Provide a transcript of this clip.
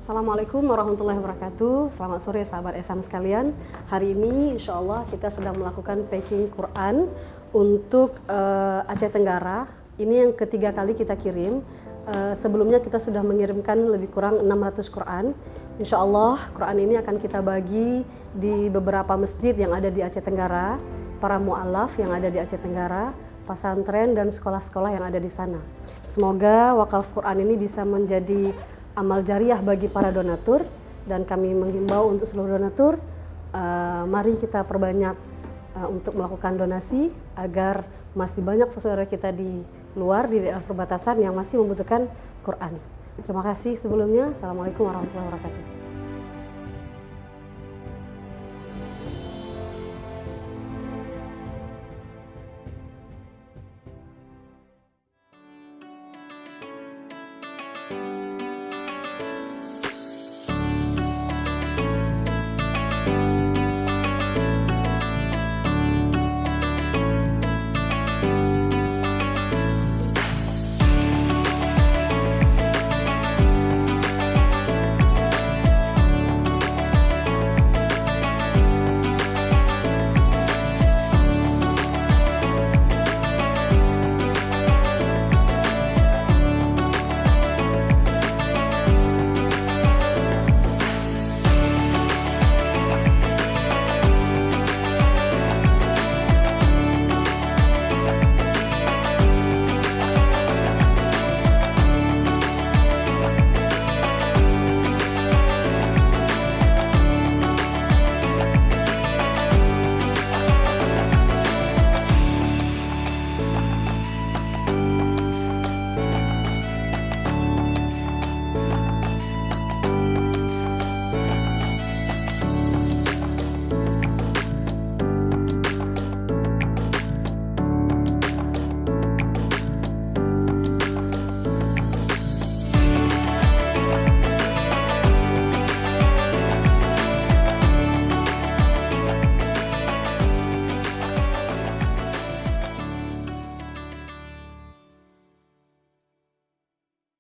Assalamualaikum warahmatullahi wabarakatuh. Selamat sore sahabat Ehsan sekalian. Hari ini insya Allah kita sedang melakukan packing Quran untuk Aceh Tenggara. Ini yang ketiga kali kita kirim. Sebelumnya kita sudah mengirimkan lebih kurang 600 Quran. Insya Allah Quran ini akan kita bagi di beberapa masjid yang ada di Aceh Tenggara, para mu'alaf yang ada di Aceh Tenggara, pesantren dan sekolah-sekolah yang ada di sana. Semoga wakaf Quran ini bisa menjadi amal jariah bagi para donatur, dan kami menghimbau untuk seluruh donatur, mari kita perbanyak untuk melakukan donasi agar masih banyak saudara kita di luar, di daerah perbatasan yang masih membutuhkan Quran. Terima kasih sebelumnya. Assalamualaikum warahmatullahi wabarakatuh.